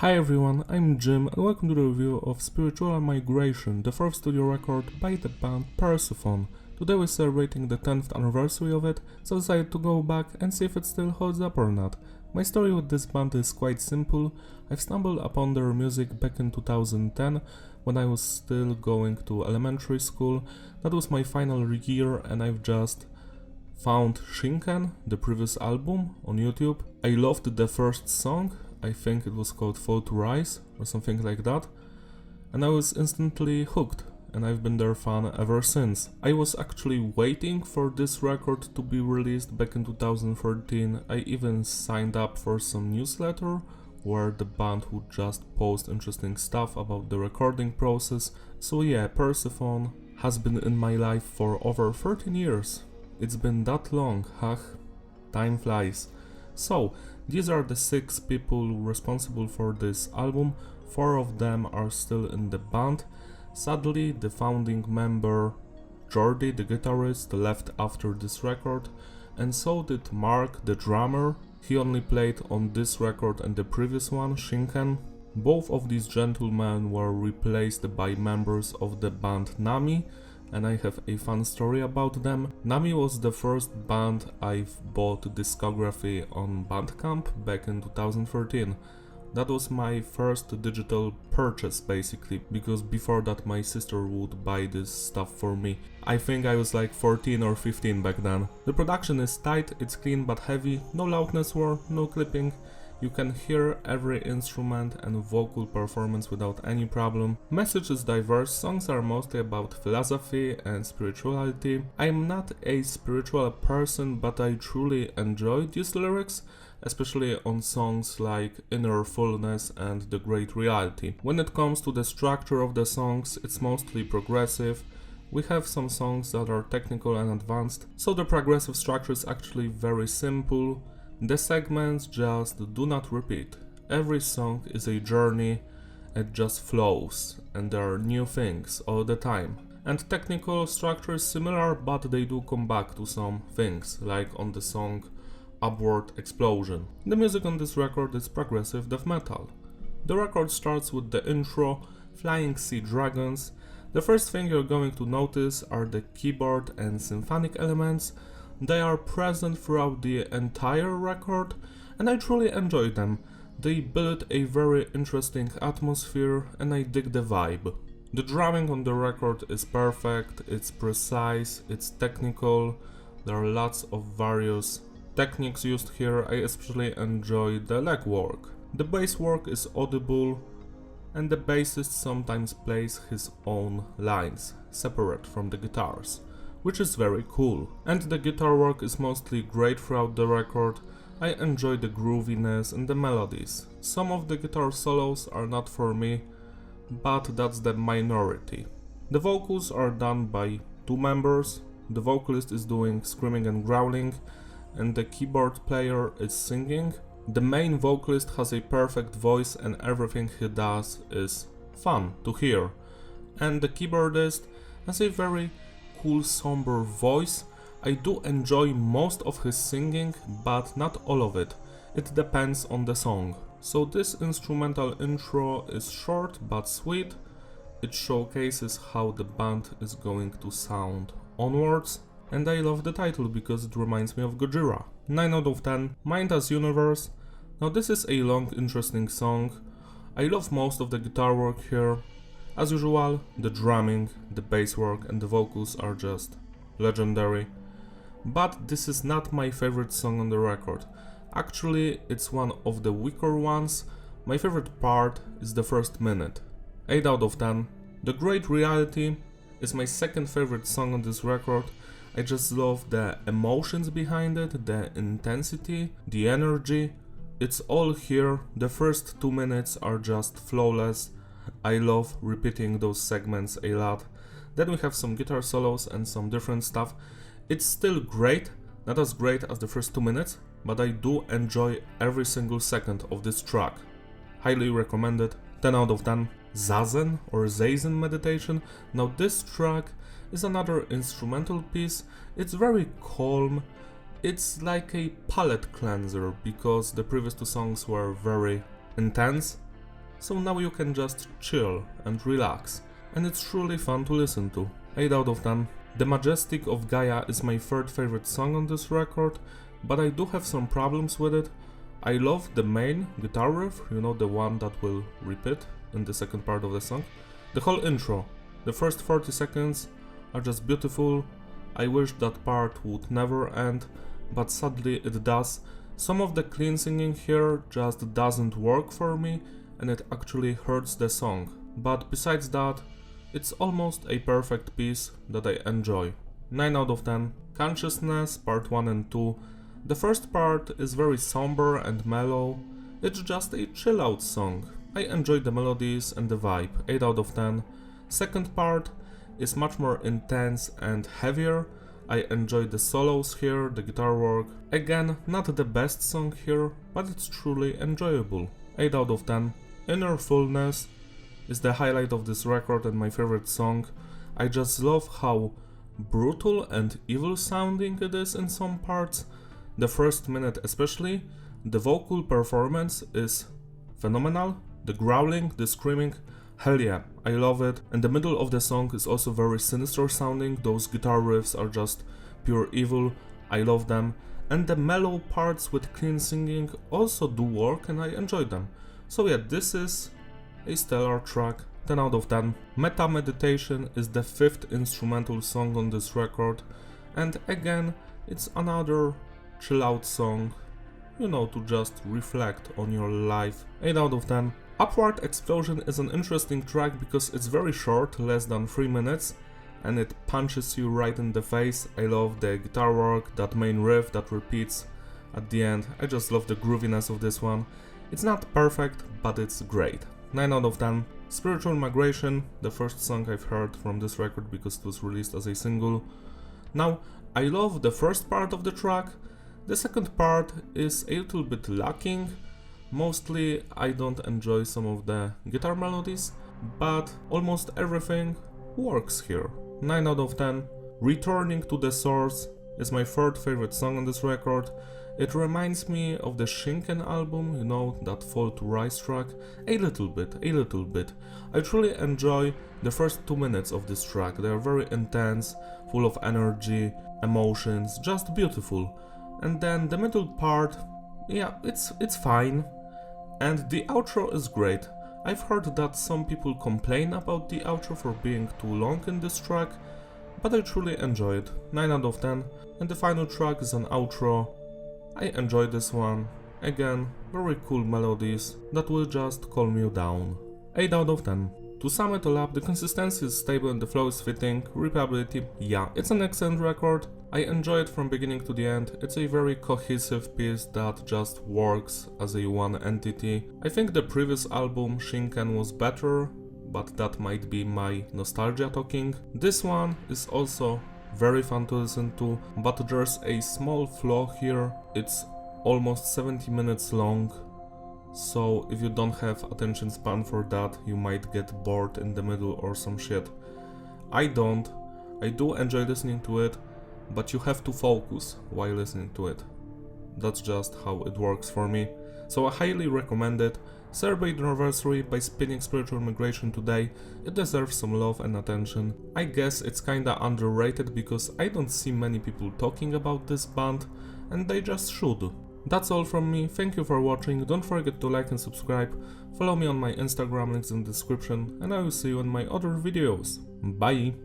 Hi everyone, I'm Jim and welcome to the review of Spiritual Migration, the fourth studio record by the band Persefone. Today we're celebrating the 10th anniversary of it, so I decided to go back and see if it still holds up or not. My story with this band is quite simple. I've stumbled upon their music back in 2010 when I was still going to elementary school. That was my final year and I've just found Shinken, the previous album, on YouTube. I loved the first song. I think it was called Fall to Rise or something like that, and I was instantly hooked, and I've been their fan ever since. I was actually waiting for this record to be released back in 2013. I even signed up for some newsletter where the band would just post interesting stuff about the recording process. So yeah, Persefone has been in my life for over 13 years. It's been that long, huh? Time flies. So, these are the 6 people responsible for this album. 4 of them are still in the band. Sadly, the founding member Jordi, the guitarist, left after this record, and so did Mark, the drummer. He only played on this record and the previous one, Shinken. Both of these gentlemen were replaced by members of the band Nami, and I have a fun story about them. Nami was the first band I've bought discography on Bandcamp back in 2013. That was my first digital purchase basically, because before that my sister would buy this stuff for me. I think I was like 14 or 15 back then. The production is tight, it's clean but heavy, no loudness war, no clipping. You can hear every instrument and vocal performance without any problem. Message is diverse, songs are mostly about philosophy and spirituality. I'm not a spiritual person, but I truly enjoy these lyrics, especially on songs like Inner Fullness and The Great Reality. When it comes to the structure of the songs, it's mostly progressive. We have some songs that are technical and advanced, so the progressive structure is actually very simple. The segments just do not repeat. Every song is a journey, it just flows, and there are new things all the time. And technical structure is similar, but they do come back to some things, like on the song Upward Explosion. The music on this record is progressive death metal. The record starts with the intro, Flying Sea Dragons. The first thing you're going to notice are the keyboard and symphonic elements. They are present throughout the entire record, and I truly enjoy them. They build a very interesting atmosphere, and I dig the vibe. The drumming on the record is perfect, it's precise, it's technical, there are lots of various techniques used here. I especially enjoy the leg work. The bass work is audible, and the bassist sometimes plays his own lines, separate from the guitars, which is very cool. And the guitar work is mostly great throughout the record. I enjoy the grooviness and the melodies. Some of the guitar solos are not for me, but that's the minority. The vocals are done by 2 members. The vocalist is doing screaming and growling, and the keyboard player is singing. The main vocalist has a perfect voice and everything he does is fun to hear. And the keyboardist has a very cool somber voice. I do enjoy most of his singing, but not all of it. It depends on the song. So this instrumental intro is short but sweet. It showcases how the band is going to sound onwards, and I love the title because it reminds me of Gojira. 9 out of 10. Mind as Universe. Now this is a long, interesting song. I love most of the guitar work here. As usual, the drumming, the bass work and the vocals are just legendary. But this is not my favorite song on the record. Actually, it's one of the weaker ones. My favorite part is the first minute. 8 out of 10. The Great Reality is my second favorite song on this record. I just love the emotions behind it, the intensity, the energy. It's all here. The first 2 minutes are just flawless. I love repeating those segments a lot. Then we have some guitar solos and some different stuff. It's still great, not as great as the first 2 minutes, but I do enjoy every single second of this track. Highly recommended. 10 out of 10. Zazen or Zazen Meditation. Now this track is another instrumental piece. It's very calm. It's like a palate cleanser because the previous 2 songs were very intense. so now you can just chill and relax, and it's truly fun to listen to. 8 out of 10. The Majestic of Gaia is my third favorite song on this record, but I do have some problems with it. I love the main guitar riff, you know, the one that will repeat in the second part of the song. The whole intro, the first 40 seconds are just beautiful. I wish that part would never end, but sadly it does. Some of the clean singing here just doesn't work for me, and it actually hurts the song. But besides that, it's almost a perfect piece that I enjoy. 9 out of 10. Consciousness, part 1 and 2. The first part is very somber and mellow. It's just a chill out song. I enjoy the melodies and the vibe. 8 out of 10. Second part is much more intense and heavier. I enjoy the solos here, the guitar work. Again, not the best song here, but it's truly enjoyable. 8 out of 10. Inner Fullness is the highlight of this record and my favorite song. I just love how brutal and evil sounding it is in some parts. The first minute especially, the vocal performance is phenomenal. The growling, the screaming, hell yeah, I love it. And the middle of the song is also very sinister sounding. Those guitar riffs are just pure evil. I love them. And the mellow parts with clean singing also do work and I enjoy them. So yeah, this is a stellar track. 10 out of 10. Meta Meditation is the fifth instrumental song on this record. And again, it's another chill out song, you know, to just reflect on your life. 8 out of 10. Upward Explosion is an interesting track because it's very short, less than 3 minutes, and it punches you right in the face. I love the guitar work, that main riff that repeats at the end. I just love the grooviness of this one. It's not perfect, but it's great. 9 out of 10. Spiritual Migration, the first song I've heard from this record because it was released as a single. Now, I love the first part of the track. The second part is a little bit lacking. Mostly I don't enjoy some of the guitar melodies, but almost everything works here. 9 out of 10. Returning to the Source is my third favorite song on this record. It reminds me of the Shinken album, you know, that Fall to Rise track, a little bit. I truly enjoy the first 2 minutes of this track. They are very intense, full of energy, emotions, just beautiful. And then the middle part, yeah, it's fine. And the outro is great. I've heard that some people complain about the outro for being too long in this track, but I truly enjoy it. 9 out of 10. And the final track is an outro. I enjoy this one. Again, very cool melodies that will just calm you down. 8 out of 10. To sum it all up, the consistency is stable and the flow is fitting. Replayability, yeah, it's an excellent record. I enjoy it from beginning to the end. It's a very cohesive piece that just works as a one entity. I think the previous album, Shinken, was better, but that might be my nostalgia talking. This one is also very fun to listen to, but there's a small flaw here. It's almost 70 minutes long, so if you don't have attention span for that, you might get bored in the middle or some shit. I don't. I do enjoy listening to it, but you have to focus while listening to it. That's just how it works for me. So I highly recommend it. Celebrate the anniversary by spinning Spiritual Migration today. It deserves some love and attention. I guess it's kinda underrated because I don't see many people talking about this band, and they just should. That's all from me. Thank you for watching. Don't forget to like and subscribe. Follow me on my Instagram, links in the description, and I will see you in my other videos. Bye!